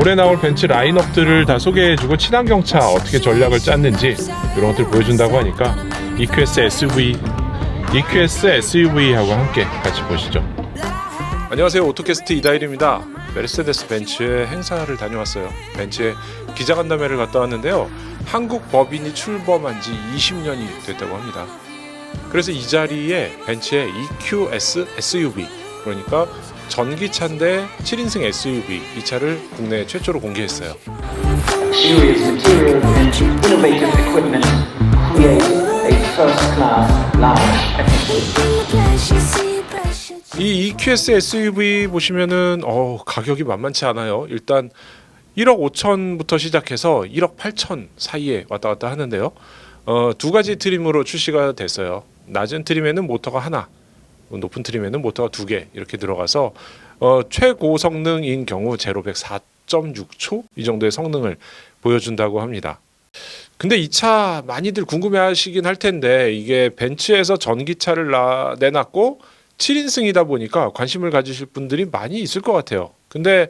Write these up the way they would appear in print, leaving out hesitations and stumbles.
올해 나올 벤츠 라인업들을 다 소개해주고 친환경차 어떻게 전략을 짰는지 이런 것들 보여준다고 하니까 EQS SUV하고 함께 같이 보시죠. 안녕하세요. 오토캐스트 이다일입니다. 메르세데스 벤츠의 행사를 다녀왔어요. 벤츠의 기자간담회를 갔다 왔는데요. 한국 법인이 출범한 지 20년이 됐다고 합니다. 그래서 이 자리에 벤츠의 EQS SUV, 그러니까 전기차인데 7인승 SUV, 이 차를 국내 최초로 공개했어요. Luxurious materials and innovative equipment create a first-class lounge atmosphere. 이 EQS SUV 보시면은 가격이 만만치 않아요. 일단 1억 5천부터 시작해서 1억 8천 사이에 왔다 갔다 하는데요. 두 가지 트림으로 출시가 됐어요. 낮은 트림에는 모터가 하나, 높은 트림에는 모터가 두 개 이렇게 들어가서 최고 성능인 경우 제로 100 4.6초 이 정도의 성능을 보여준다고 합니다. 근데 이 차 많이들 궁금해하시긴 할 텐데 이게 벤츠에서 전기차를 내놨고 7인승이다 보니까 관심을 가지실 분들이 많이 있을 것 같아요. 근데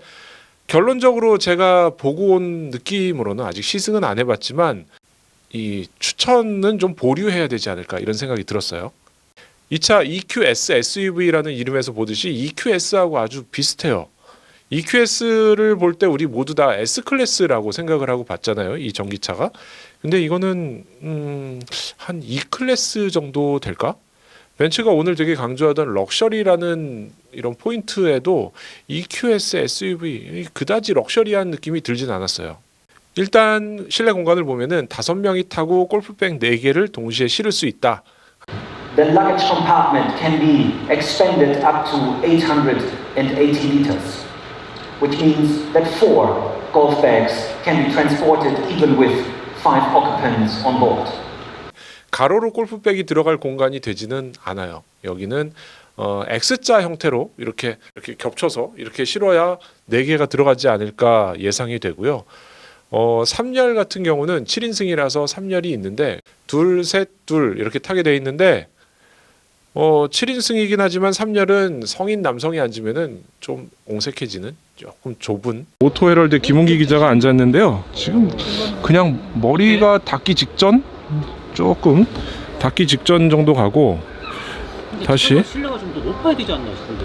결론적으로 제가 보고 온 느낌으로는 아직 시승은 안 해봤지만 이 추천은 좀 보류해야 되지 않을까 이런 생각이 들었어요. 이 차 EQS SUV라는 이름에서 보듯이 EQS하고 아주 비슷해요. EQS를 볼 때 우리 모두 다 S클래스라고 생각을 하고 봤잖아요. 이 전기차가. 근데 이거는 한 E클래스 정도 될까? 벤츠가 오늘 되게 강조하던 럭셔리라는 이런 포인트에도 EQS SUV 그다지 럭셔리한 느낌이 들진 않았어요. 일단 실내 공간을 보면은 5명이 타고 골프백 4개를 동시에 실을 수 있다. The luggage compartment can be expanded up to 880 liters, which means that 4 golf bags can be transported even with 5 occupants on board. 가로로 골프백이 들어갈 공간이 되지는 않아요. 여기는 X자 형태로 이렇게 겹쳐서 이렇게 실어야 4개가 들어가지 않을까 예상이 되고요. 3열 같은 경우는 7인승이라서 3열이 있는데 둘, 셋, 둘 이렇게 타게 돼 있는데 7인승이긴 하지만 3열은 성인 남성이 앉으면은 좀 옹색해지는 조금 좁은. 오토헤럴드 김웅기 기자가 앉았는데요. 지금 그냥 머리가 닿기 직전? 조금 닿기 직전 정도 가고 다시 실내가 좀 더 높아야 되지 않나 싶은데.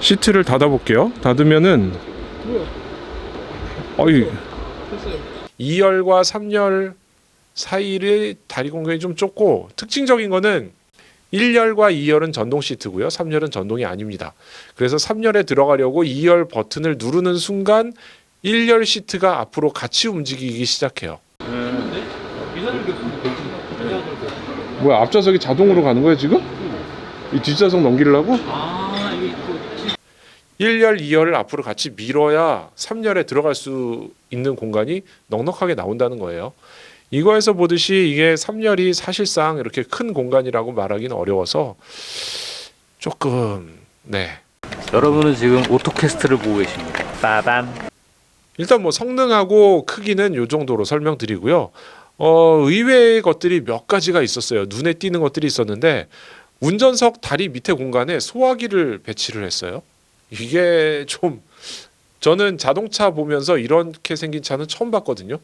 시트를 닫아볼게요. 닫으면은 2열과 3열 사이의 다리 공간이 좀 좁고 특징적인 거는 1열과 2열은 전동 시트고요. 3열은 전동이 아닙니다. 그래서 3열에 들어가려고 2열 버튼을 누르는 순간 1열 시트가 앞으로 같이 움직이기 시작해요. 뭐야, 앞좌석이 자동으로 가는 거야 지금? 이 뒷좌석 넘기려고? 1열, 2열을 앞으로 같이 밀어야 3열에 들어갈 수 있는 공간이 넉넉하게 나온다는 거예요. 이거에서 보듯이 이게 3열이 사실상 이렇게 큰 공간이라고 말하기는 어려워서 조금 여러분은 지금 오토캐스트를 보고 계십니다. 빠밤. 일단 뭐 성능하고 크기는 이 정도로 설명드리고요. 의외의 것들이 몇 가지가 있었어요. 눈에 띄는 것들이 있었는데 운전석 다리 밑에 공간에 소화기를 배치를 했어요. 이게 좀 저는 자동차 보면서 이렇게 생긴 차는 처음 봤거든요.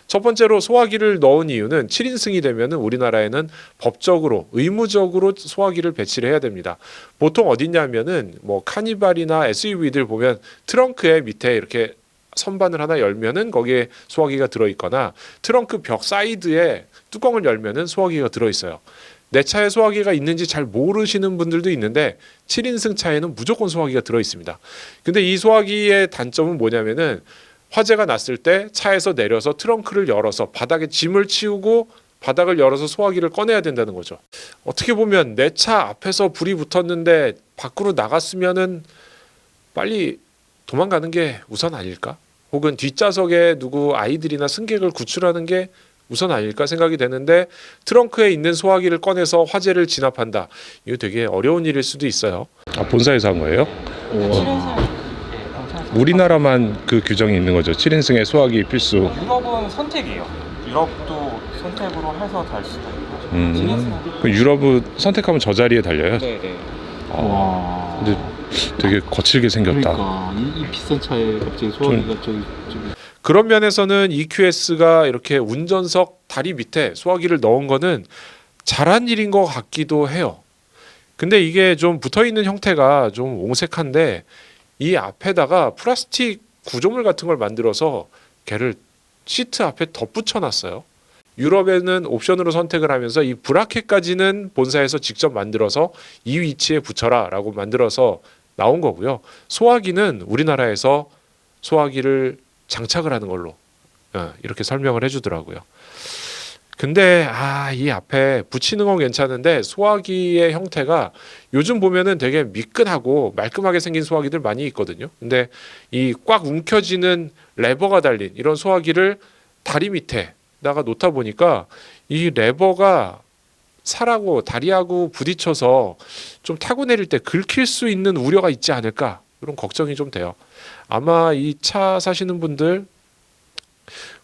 첫 번째로 소화기를 넣은 이유는 7인승이 되면 우리나라에는 법적으로 의무적으로 소화기를 배치를 해야 됩니다. 보통 어딨냐면은 뭐 카니발이나 SUV들 보면 트렁크에 밑에 이렇게 선반을 하나 열면은 거기에 소화기가 들어있거나 트렁크 벽 사이드에 뚜껑을 열면은 소화기가 들어있어요. 내 차에 소화기가 있는지 잘 모르시는 분들도 있는데 7인승 차에는 무조건 소화기가 들어있습니다. 근데 이 소화기의 단점은 뭐냐면은 화재가 났을 때 차에서 내려서 트렁크를 열어서 바닥에 짐을 치우고 바닥을 열어서 소화기를 꺼내야 된다는 거죠. 어떻게 보면 내 차 앞에서 불이 붙었는데 밖으로 나갔으면은 빨리 도망가는 게 우선 아닐까? 혹은 뒷좌석에 누구 아이들이나 승객을 구출하는 게 우선 아닐까 생각이 되는데 트렁크에 있는 소화기를 꺼내서 화재를 진압한다. 이거 되게 어려운 일일 수도 있어요. 본사에서 한 거예요? 우리나라만 그 규정이 있는 거죠. 7인승의 소화기 필수. 유럽은 선택이에요. 유럽도 선택으로 해서 달 수가 있고. 그럼 유럽은 선택하면 저 자리에 달려요? 네네. 근데 되게 거칠게 생겼다. 그러니까 이 비싼 차에 갑자기 소화기가 저기 그런 면에서는 EQS가 이렇게 운전석 다리 밑에 소화기를 넣은 거는 잘한 일인 것 같기도 해요. 근데 이게 좀 붙어있는 형태가 좀 옹색한데 이 앞에다가 플라스틱 구조물 같은 걸 만들어서 걔를 시트 앞에 덧붙여 놨어요. 유럽에는 옵션으로 선택을 하면서 이 브라켓까지는 본사에서 직접 만들어서 이 위치에 붙여라 라고 만들어서 나온 거고요. 소화기는 우리나라에서 소화기를 장착을 하는 걸로 이렇게 설명을 해주더라고요. 근데 이 앞에 붙이는 건 괜찮은데 소화기의 형태가 요즘 보면은 되게 미끈하고 말끔하게 생긴 소화기들 많이 있거든요. 근데 이 꽉 움켜쥐는 레버가 달린 이런 소화기를 다리 밑에다가 놓다 보니까 이 레버가 살하고 다리하고 부딪혀서 좀 타고 내릴 때 긁힐 수 있는 우려가 있지 않을까, 이런 걱정이 좀 돼요. 아마 이 차 사시는 분들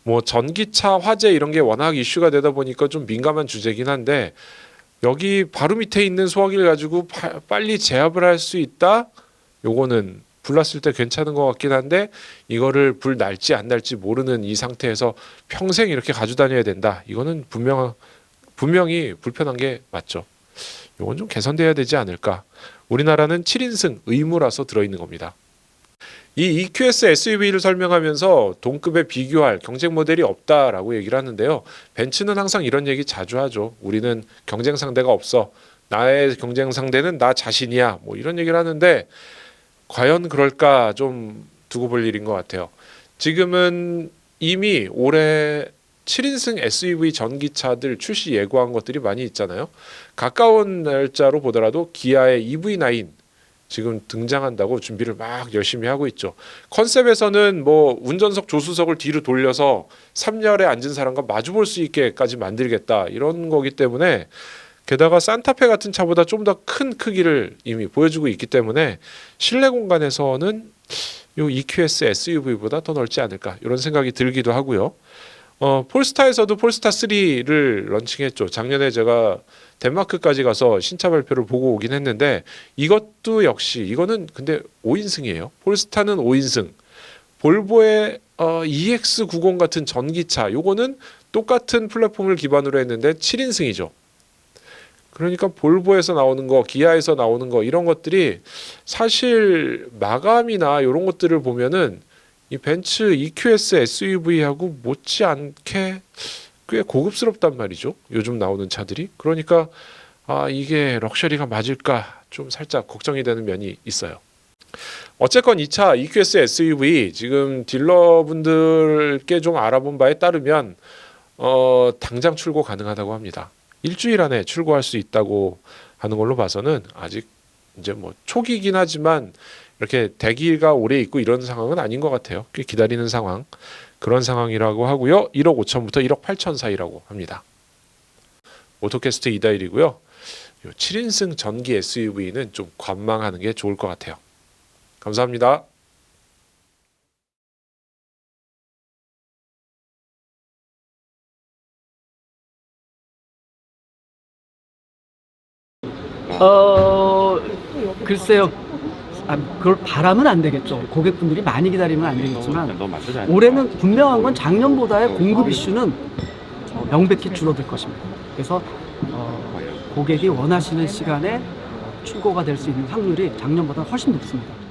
뭐 전기차 화재 이런 게 워낙 이슈가 되다 보니까 좀 민감한 주제긴 한데, 여기 바로 밑에 있는 소화기를 가지고 빨리 제압을 할 수 있다? 요거는 불났을 때 괜찮은 것 같긴 한데, 이거를 불 날지 안 날지 모르는 이 상태에서 평생 이렇게 가지고 다녀야 된다. 이거는 분명히 불편한 게 맞죠. 요건 좀 개선돼야 되지 않을까. 우리나라는 7인승 의무라서 들어있는 겁니다. 이 EQS SUV를 설명하면서 동급에 비교할 경쟁 모델이 없다라고 얘기를 하는데요. 벤츠는 항상 이런 얘기 자주 하죠. 우리는 경쟁 상대가 없어. 나의 경쟁 상대는 나 자신이야. 뭐 이런 얘기를 하는데 과연 그럴까 좀 두고 볼 일인 것 같아요. 지금은 이미 올해 7인승 SUV 전기차들 출시 예고한 것들이 많이 있잖아요. 가까운 날짜로 보더라도 기아의 EV9 지금 등장한다고 준비를 막 열심히 하고 있죠. 컨셉에서는 뭐 운전석 조수석을 뒤로 돌려서 3열에 앉은 사람과 마주 볼 수 있게까지 만들겠다 이런 거기 때문에, 게다가 산타페 같은 차보다 좀 더 큰 크기를 이미 보여주고 있기 때문에 실내 공간에서는 요 EQS SUV보다 더 넓지 않을까 이런 생각이 들기도 하고요. 폴스타에서도 폴스타 3를 런칭했죠. 작년에 제가 덴마크까지 가서 신차 발표를 보고 오긴 했는데, 이것도 역시 이거는 근데 5인승이에요. 폴스타는 5인승. 볼보의 EX90 같은 전기차, 요거는 똑같은 플랫폼을 기반으로 했는데 7인승이죠. 그러니까 볼보에서 나오는 거, 기아에서 나오는 거 이런 것들이 사실 마감이나 이런 것들을 보면은 이 벤츠 EQS SUV하고 못지않게 꽤 고급스럽단 말이죠. 요즘 나오는 차들이. 그러니까 이게 럭셔리가 맞을까 좀 살짝 걱정이 되는 면이 있어요. 어쨌건 이 차 EQS SUV 지금 딜러분들께 좀 알아본 바에 따르면 당장 출고 가능하다고 합니다. 일주일 안에 출고할 수 있다고 하는 걸로 봐서는 아직 이제 뭐 초기이긴 하지만 이렇게 대기가 오래 있고 이런 상황은 아닌 것 같아요. 꽤 기다리는 상황, 그런 상황이라고 하고요. 1억 5천부터 1억 8천 사이라고 합니다. 오토캐스트 이다일이고요. 7인승 전기 SUV는 좀 관망하는 게 좋을 것 같아요. 감사합니다. 글쎄요. 그걸 바라면 안 되겠죠. 고객분들이 많이 기다리면 안 되겠지만, 올해는 분명한 건 작년보다의 공급 이슈는 명백히 줄어들 것입니다. 그래서 고객이 원하시는 시간에 출고가 될 수 있는 확률이 작년보다 훨씬 높습니다.